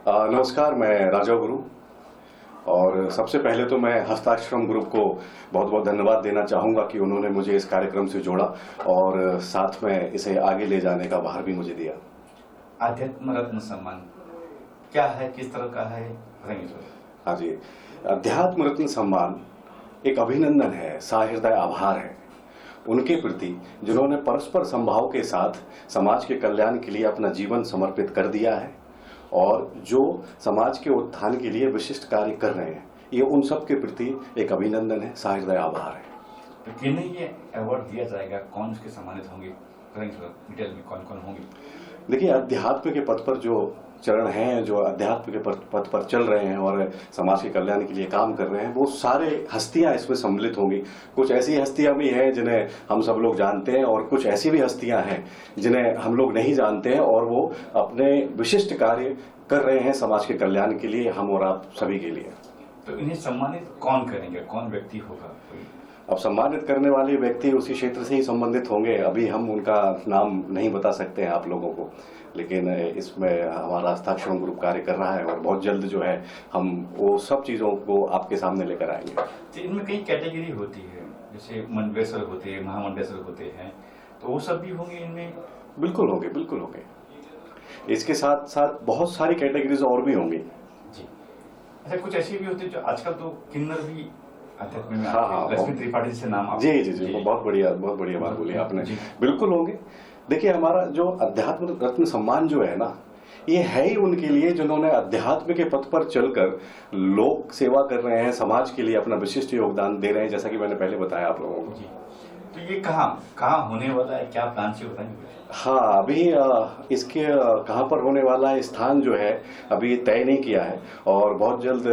नमस्कार, मैं राजा गुरु। और सबसे पहले तो मैं हस्ताक्षरम ग्रुप को बहुत बहुत धन्यवाद देना चाहूँगा कि उन्होंने मुझे इस कार्यक्रम से जोड़ा और साथ में इसे आगे ले जाने का भार भी मुझे दिया। आध्यात्म रत्न सम्मान क्या है, किस तरह का है, बताएंगे थोड़ा? हाँ जी, अध्यात्म रत्न सम्मान एक अभिनंदन है, सहृदय आभार है उनके प्रति जिन्होंने परस्पर समभाव के साथ समाज के कल्याण के लिए अपना जीवन समर्पित कर दिया है और जो समाज के उत्थान के लिए विशिष्ट कार्य कर रहे हैं। ये उन सब के प्रति एक अभिनंदन है, सहृदय आभार है। तो किन्हें ये अवार्ड दिया जाएगा, कौन उसके सम्मानित होंगे, बताएंगे डिटेल में कौन कौन होंगे? देखिए, अध्यात्म के पथ पर जो चरण हैं, जो अध्यात्म के पथ पर चल रहे हैं और समाज के कल्याण के लिए काम कर रहे हैं, वो सारे हस्तियां इसमें सम्मिलित होंगी। कुछ ऐसी हस्तियां भी हैं जिन्हें हम सब लोग जानते हैं और कुछ ऐसी भी हस्तियां हैं जिन्हें हम लोग नहीं जानते हैं और वो अपने विशिष्ट कार्य कर रहे हैं समाज के कल्याण के लिए, हम और आप सभी के लिए। तो इन्हें सम्मानित कौन करेंगे, कौन व्यक्ति होगा? अब सम्मानित करने वाले व्यक्ति उसी क्षेत्र से ही संबंधित होंगे। अभी हम उनका नाम नहीं बता सकते हैं आप लोगों को, लेकिन इसमें हमारा हस्ताक्षरम ग्रुप कार्य कर रहा है और बहुत जल्द जो है हम वो सब चीज़ों को आपके सामने लेकर आएंगे। तो इनमें कई कैटेगरी होती है, जैसे मंडलेश्वर होते हैं, महामंडलेश्वर होते हैं, तो वो सब भी होंगे इनमें? बिल्कुल होंगे, बिल्कुल होंगे। इसके साथ साथ बहुत सारी कैटेगरीज और भी होंगी जी। अच्छा, कुछ ऐसी भी होती है जो आजकल तो किन्नर भी अध्यात्म में, हाँ, लक्ष्मी त्रिपाठी से नाम जी जी जी, बहुत बढ़िया बात बोली आपने। बिल्कुल होंगे। देखिए, हमारा जो अध्यात्म रत्न सम्मान जो है ना, ये है ही उनके लिए जिन्होंने अध्यात्म के पथ पर चलकर लोक सेवा कर रहे हैं, समाज के लिए अपना विशिष्ट योगदान दे रहे हैं, जैसा कि मैंने पहले बताया आप लोगों को। तो ये कहाँ होने वाला है, क्या प्लान से बताएंगे? हाँ, अभी इसके कहाँ पर होने वाला है, स्थान जो है अभी तय नहीं किया है और बहुत जल्द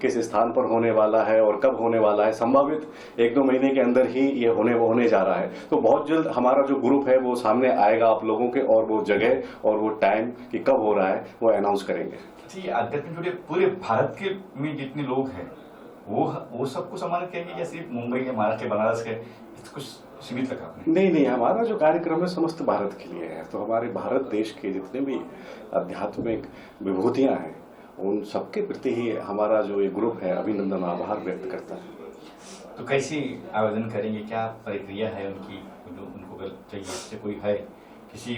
किस स्थान पर होने वाला है और कब होने वाला है, संभावित 1-2 महीने के अंदर ही ये होने जा रहा है। तो बहुत जल्द हमारा जो ग्रुप है वो सामने आएगा आप लोगों के, और वो जगह और वो टाइम कि कब हो रहा है वो अनाउंस करेंगे। जी, अध्यात्म जुड़े पूरे भारत के में जितने लोग हैं वो सबको सम्मानित करेंगे, जैसे मुंबई के, महाराष्ट्र के, बनारस के, कुछ सीमित रखा आपने? नहीं, हमारा जो कार्यक्रम है समस्त भारत के लिए है। तो हमारे भारत देश के जितने भी आध्यात्मिक विभूतियां हैं उन सबके प्रति ही हमारा जो ये ग्रुप है अभिनंदन आभार व्यक्त करता है। तो कैसे आवेदन करेंगे, क्या प्रक्रिया है उनकी? उनको अगर चाहिए, जैसे कोई है, किसी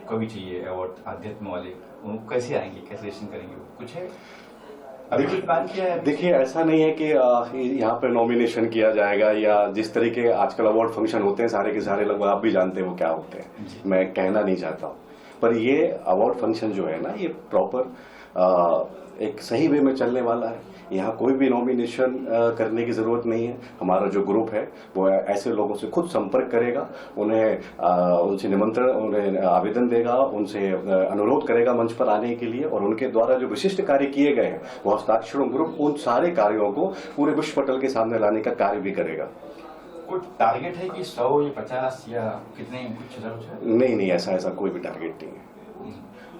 को भी चाहिए अवार्ड आध्यात्म वाले, उनको कैसे आएंगे, कैसे रजिस्ट्रेशन करेंगे, कुछ है अभी कुछ प्लान किया है? देखिए, ऐसा नहीं है कि यहाँ पे नॉमिनेशन किया जाएगा या जिस तरीके आजकल अवार्ड फंक्शन होते हैं सारे के सारे, लगभग आप भी जानते हैं वो क्या होते हैं, मैं कहना नहीं चाहता हूँ। पर ये अवार्ड फंक्शन जो है ना, ये प्रॉपर एक सही वे में चलने वाला है। यहाँ कोई भी नॉमिनेशन करने की जरूरत नहीं है। हमारा जो ग्रुप है वो ऐसे लोगों से खुद संपर्क करेगा, उनसे निमंत्रण, उन्हें आवेदन देगा, उनसे अनुरोध करेगा मंच पर आने के लिए, और उनके द्वारा जो विशिष्ट कार्य किए गए हैं वो हस्ताक्षरम ग्रुप उन सारे कार्यों को पूरे विश्व पटल के सामने लाने का कार्य भी करेगा। कोई टारगेट है कि 100 या 50 या कितने, कुछ है? नहीं, ऐसा कोई भी टारगेट नहीं है।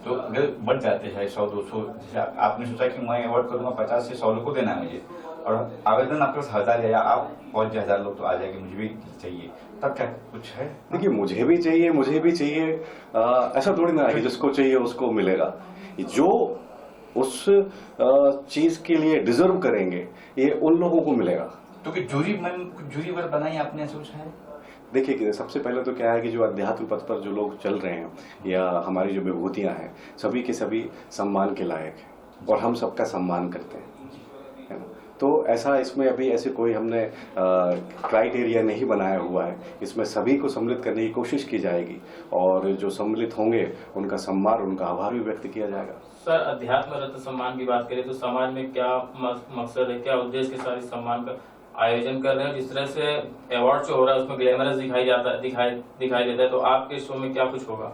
तो अगर बढ़ जाते हैं 100-200, जैसे आपने सोचा कि मैं अवार्ड करूंगा 50 से 100 लोग को देना है मुझे, और आवेदन आपके पास 1000 या आप 5000 लोग तो आ जाएंगे, मुझे भी चाहिए, तब क्या कुछ है? देखिए, मुझे भी चाहिए, ऐसा थोड़ी ना है कि जिसको चाहिए उसको मिलेगा। जो उस चीज के लिए डिजर्व करेंगे ये उन लोगों को मिलेगा। तो कि जूरी वर्ग बनाई आपने, ऐसा कुछ है? देखिए, सबसे पहले तो क्या है कि जो अध्यात्म पथ पर जो लोग चल रहे हैं या हमारी जो विभूतियां हैं, सभी के सभी सम्मान के लायक हैं और हम सबका सम्मान करते हैं, है ना। तो ऐसा इसमें अभी ऐसे कोई हमने क्राइटेरिया नहीं बनाया हुआ है। इसमें सभी को सम्मिलित करने की कोशिश की जाएगी और जो सम्मिलित होंगे उनका सम्मान, उनका आभार भी व्यक्त किया जाएगा। सर, अध्यात्म रत्न सम्मान की बात करें तो समाज में क्या मकसद है, क्या उद्देश्य के साथ इस सम्मान का आयोजन कर रहे हैं? जिस तरह से अवार्ड शो हो रहा है उसमें ग्लैमरस दिखाई देता है, तो आपके शो में क्या कुछ होगा?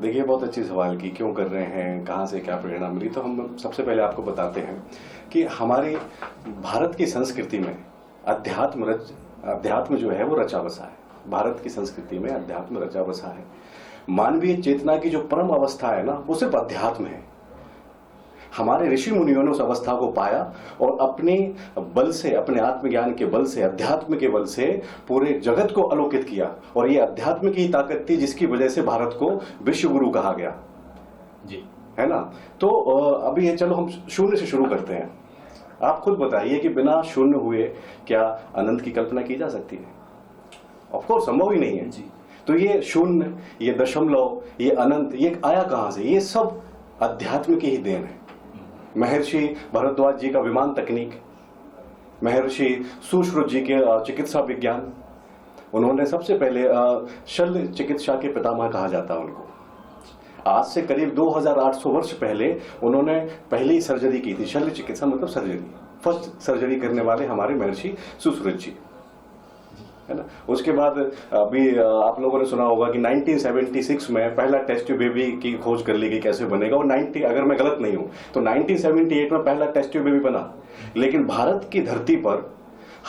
देखिए, बहुत अच्छी सवाल की, क्यों कर रहे हैं, कहाँ से क्या प्रेरणा मिली। तो हम सबसे पहले आपको बताते हैं कि हमारी भारत की संस्कृति में अध्यात्म जो है वो रचा बसा है। भारत की संस्कृति में अध्यात्म रचा बसा है। मानवीय चेतना की जो परम अवस्था है ना, वो सिर्फ अध्यात्म है। हमारे ऋषि मुनियों ने उस अवस्था को पाया और अपने बल से, अपने आत्मज्ञान के बल से, अध्यात्म के बल से पूरे जगत को अलौकित किया, और ये अध्यात्म की ताकत थी जिसकी वजह से भारत को विश्व गुरु कहा गया। जी, है ना। तो अभी ये चलो हम शून्य से शुरू करते हैं। आप खुद बताइए कि बिना शून्य हुए क्या अनंत की कल्पना की जा सकती है? ऑफ कोर्स संभव ही नहीं है जी। तो ये शून्य, ये दशमलव, ये अनंत, ये आया कहां से? ये सब अध्यात्म की ही देन है। महर्षि भरद्वाज जी का विमान तकनीक, महर्षि सुश्रुत जी के चिकित्सा विज्ञान, उन्होंने सबसे पहले शल्य चिकित्सा के पितामह कहा जाता है उनको। आज से करीब 2800 वर्ष पहले उन्होंने पहली सर्जरी की थी। शल्य चिकित्सा मतलब सर्जरी, फर्स्ट सर्जरी करने वाले हमारे महर्षि सुश्रुत जी, है ना। उसके बाद अभी आप लोगों ने सुना होगा कि 1976 में पहला टेस्ट ट्यूब बेबी की खोज कर ली गई, कैसे बनेगा। और 90, अगर मैं गलत नहीं हूं तो 1978 में पहला टेस्ट ट्यूब बेबी बना। लेकिन भारत की धरती पर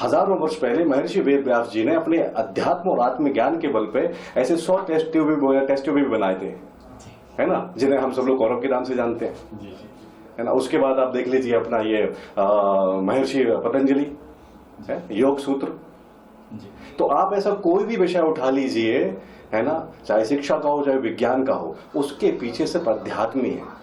हजारों वर्ष पहले महर्षि वेद व्यास जी ने अपने अध्यात्म और आत्मज्ञान के बल पे ऐसे 100 टेस्ट ट्यूब भी बनाए थे, है ना, जिन्हें हम सब लोग कौरव के नाम से जानते हैं, है ना। उसके बाद आप देख लीजिए अपना ये महर्षि पतंजलि है, योग सूत्र। तो आप ऐसा कोई भी विषय उठा लीजिए, है ना, चाहे शिक्षा का हो चाहे विज्ञान का हो, उसके पीछे सिर्फ अध्यात्म ही है।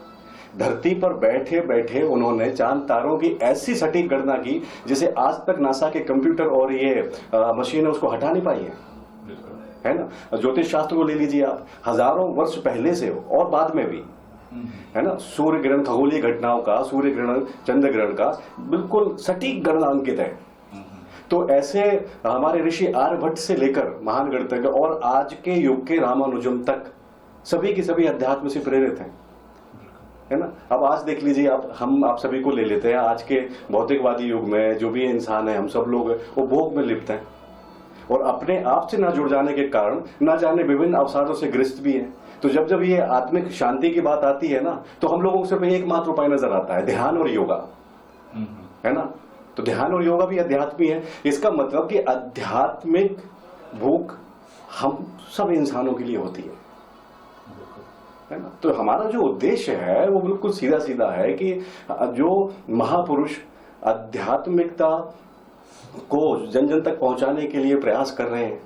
धरती पर बैठे बैठे उन्होंने चांद तारों की ऐसी सटीक गणना की जिसे आज तक नासा के कंप्यूटर और ये मशीनें उसको हटा नहीं पाई है ना। ज्योतिष शास्त्र को ले लीजिए आप, हजारों वर्ष पहले से और बाद में भी, है ना, सूर्य ग्रहण, खगोलीय घटनाओं का, सूर्य ग्रहण, चंद्र ग्रहण का बिल्कुल सटीक गणना अंकित है। तो ऐसे हमारे ऋषि आर्यभट्ट से लेकर महान गणितज्ञ और आज के युग के रामानुजम तक सभी की सभी अध्यात्म से प्रेरित हैं, है ना। अब आज देख लीजिए आप सभी को ले लेते हैं। आज के भौतिकवादी युग में जो भी इंसान है, हम सब लोग वो भोग में लिप्त हैं और अपने आप से ना जुड़ जाने के कारण ना जाने विभिन्न अवसादों से ग्रस्त भी हैं। तो जब जब ये आत्मिक शांति की बात आती है ना, तो हम लोगों को सिर्फ एकमात्र उपाय नजर आता है, ध्यान और योगा, है ना। तो ध्यान और योगा भी अध्यात्म ही है। इसका मतलब कि आध्यात्मिक भूख हम सब इंसानों के लिए होती है ना। तो हमारा जो उद्देश्य है वो बिल्कुल सीधा सीधा है कि जो महापुरुष आध्यात्मिकता को जन जन तक पहुंचाने के लिए प्रयास कर रहे हैं,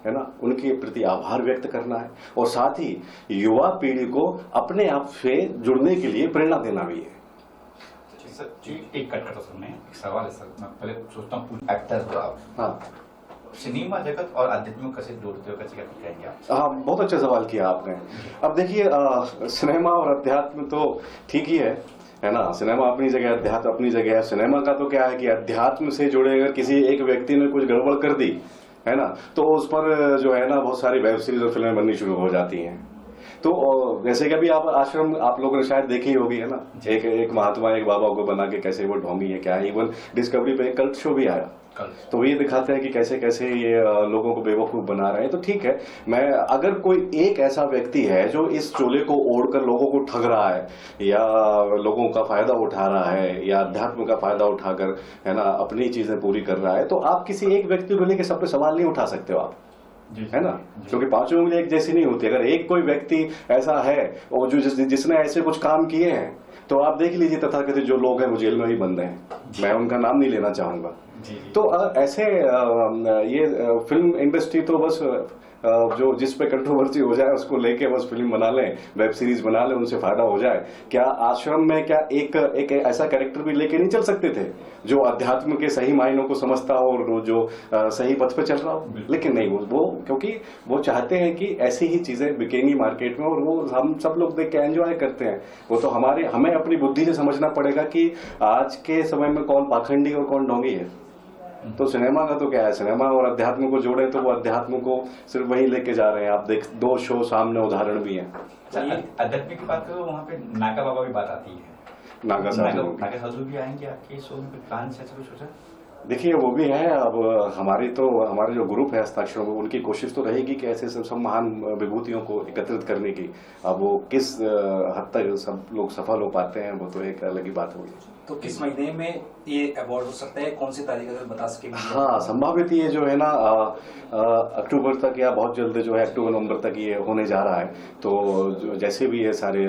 है ना, उनके प्रति आभार व्यक्त करना है और साथ ही युवा पीढ़ी को अपने आप से जुड़ने के लिए प्रेरणा देना भी है। सर एक कट सुनने एक सवाल है सर, मैं पहले सोचता हूँ एक्टर हो आप, हाँ, सिनेमा जगत और आध्यात्म कैसे जोड़ते हो, कैसे कहेंगे आप? हाँ, बहुत अच्छा सवाल किया आपने। अब देखिए सिनेमा और अध्यात्म तो ठीक ही है ना। सिनेमा अपनी जगह, अध्यात्म अपनी जगह है। सिनेमा का तो क्या है कि अध्यात्म से जुड़े अगर किसी एक व्यक्ति ने कुछ गड़बड़ कर दी, है ना, तो उस पर जो है ना बहुत सारी वेब सीरीज और फिल्में बननी शुरू हो जाती हैं। तो जैसे कि अभी आप आश्रम आप लोगों ने शायद देखी होगी, है ना, एक महात्मा एक बाबा को बना के कैसे वो ढोंगी है क्या है। इवन डिस्कवरी पे एक कल्ट शो भी आया, तो ये दिखाते हैं कि कैसे कैसे ये लोगों को बेवकूफ बना रहे हैं। तो ठीक है, मैं अगर कोई एक ऐसा व्यक्ति है जो इस चोले को ओढ़कर लोगों को ठग रहा है या लोगों का फायदा उठा रहा है या अध्यात्म का फायदा उठाकर, है ना, अपनी चीजें पूरी कर रहा है, तो आप किसी एक व्यक्ति को लेकर सब पे सवाल नहीं उठा सकते हो आप, है ना, क्योंकि पांचों उंगली एक जैसी नहीं होती। अगर एक कोई व्यक्ति ऐसा है और जो जिसने ऐसे कुछ काम किए हैं, तो आप देख लीजिए तथाकथित जो लोग हैं वो जेल में ही बंद हैं, मैं उनका नाम नहीं लेना चाहूंगा। तो ऐसे ये फिल्म इंडस्ट्री तो बस जो जिस पे कंट्रोवर्सी हो जाए उसको लेके बस फिल्म बना लें, वेब सीरीज बना लें, उनसे फायदा हो जाए। क्या आश्रम में क्या एक ऐसा कैरेक्टर भी लेके नहीं चल सकते थे जो अध्यात्म के सही मायनों को समझता हो और जो सही पथ पे चल रहा हो? लेकिन नहीं, वो क्योंकि वो चाहते हैं कि ऐसी ही चीजें बिकेंगी मार्केट में और वो हम सब लोग देख के एंजॉय करते हैं। वो तो हमें अपनी बुद्धि से समझना पड़ेगा कि आज के समय में कौन पाखंडी और कौन ढोंगी है। तो सिनेमा का तो क्या है, सिनेमा और अध्यात्म को जोड़े तो वो अध्यात्म को सिर्फ वही लेके जा रहे हैं। आप देख, 2 शो सामने उदाहरण भी हैं। अध्यात्म की बात करो, वहाँ पे नागा बाबा की बात आती है, नागा साधु भी आएंगे आपके शो में, प्लान से कुछ सोचा? देखिए वो भी है। अब हमारे जो ग्रुप है हस्ताक्षरों में, उनकी कोशिश तो रहेगी कि ऐसे सब महान विभूतियों को एकत्रित करने की। अब वो किस हद तक सब लोग सफल हो पाते हैं वो तो एक अलग ही बात होगी। तो किस महीने में ये अवार्ड हो सकता है, कौन सी तारीख अगर बता सके? हाँ, संभावित ये जो है ना अक्टूबर तक या बहुत जल्द जो है अक्टूबर नवंबर तक ये होने जा रहा है। तो जैसे भी ये सारे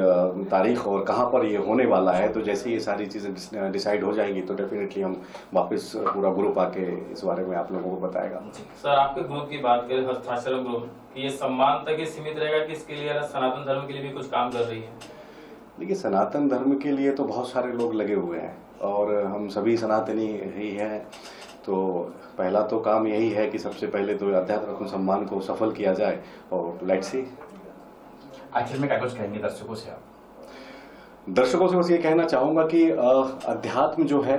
तारीख और कहाँ पर ये होने वाला है, तो जैसे ये सारी चीजें डिसाइड हो जाएंगी तो डेफिनेटली हम वापस पूरा ग्रुप आके इस बारे में आप लोगों को बताएगा। सर, आपके ग्रुप की बात करें, हस्ताक्षर ग्रुप, ये सम्मान तक ही सीमित रहेगा कि इसके लिए सनातन धर्म के लिए भी कुछ काम कर रही है? देखिए, सनातन धर्म के लिए तो बहुत सारे लोग लगे हुए हैं और हम सभी सनातनी ही हैं। तो पहला तो काम यही है कि सबसे पहले तो अध्यात्म सम्मान को सफल किया जाए और लेट्स सी। आखिर में क्या कुछ कहेंगे दर्शकों से आप? दर्शकों से बस ये कहना चाहूंगा कि अध्यात्म जो है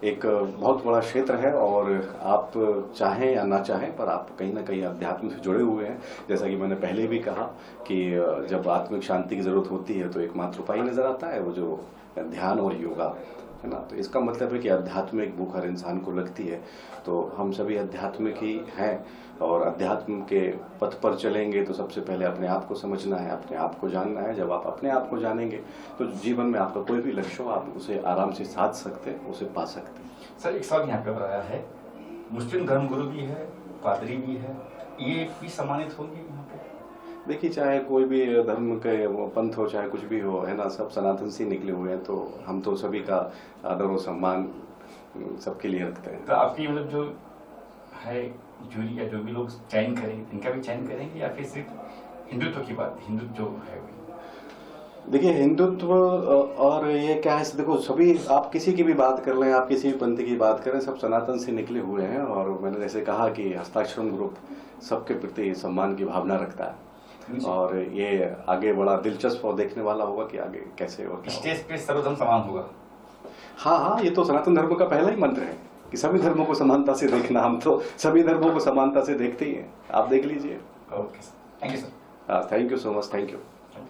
एक बहुत बड़ा क्षेत्र है और आप चाहें या ना चाहें पर आप कहीं ना कहीं अध्यात्म से जुड़े हुए हैं। जैसा कि मैंने पहले भी कहा कि जब आत्मिक शांति की जरूरत होती है तो एकमात्र उपाय नजर आता है वो जो ध्यान और योगा है ना। तो इसका मतलब है कि आध्यात्मिक भूख हर इंसान को लगती है। तो हम सभी आध्यात्मिक ही हैं और अध्यात्म के पथ पर चलेंगे तो सबसे पहले अपने आप को समझना है, अपने आप को जानना है। जब आप अपने आप को जानेंगे तो जीवन में आपका कोई भी लक्ष्य हो आप उसे आराम से साध सकते हैं, उसे पा सकते हैं। सर, एक सवाल यहाँ पे आया है, मुस्लिम धर्मगुरु भी है, पादरी भी है, ये भी सम्मानित होंगे यहाँ पे? देखिए, चाहे कोई भी धर्म के वो पंथ हो चाहे कुछ भी हो है ना, सब सनातन से निकले हुए हैं। तो हम तो सभी का आदर और सम्मान सबके लिए रखते हैं। तो आपकी मतलब जो है जूरी या जो भी लोग चयन करेंगे इनका भी चयन करेंगे या फिर सिर्फ हिंदुत्व की बात, हिंदुत्व जो है वही? देखिए, हिंदुत्व और ये क्या है, देखो सभी आप किसी की भी बात कर लें, आप किसी भी पंथ की बात करें, सब सनातन से निकले हुए हैं। और मैंने जैसे कहा कि हस्ताक्षरम ग्रुप सबके प्रति सम्मान की भावना रखता है और ये आगे बड़ा दिलचस्प और देखने वाला होगा कि आगे कैसे और क्या होगा। स्टेज पे सर्वधर्म समान होगा? हाँ, ये तो सनातन धर्म का पहला ही मंत्र है कि सभी धर्मों को समानता से देखना। हम तो सभी धर्मों को समानता से देखते ही हैं, आप देख लीजिए। Okay sir, thank you sir. Thank you so much, thank you.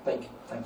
Thank you.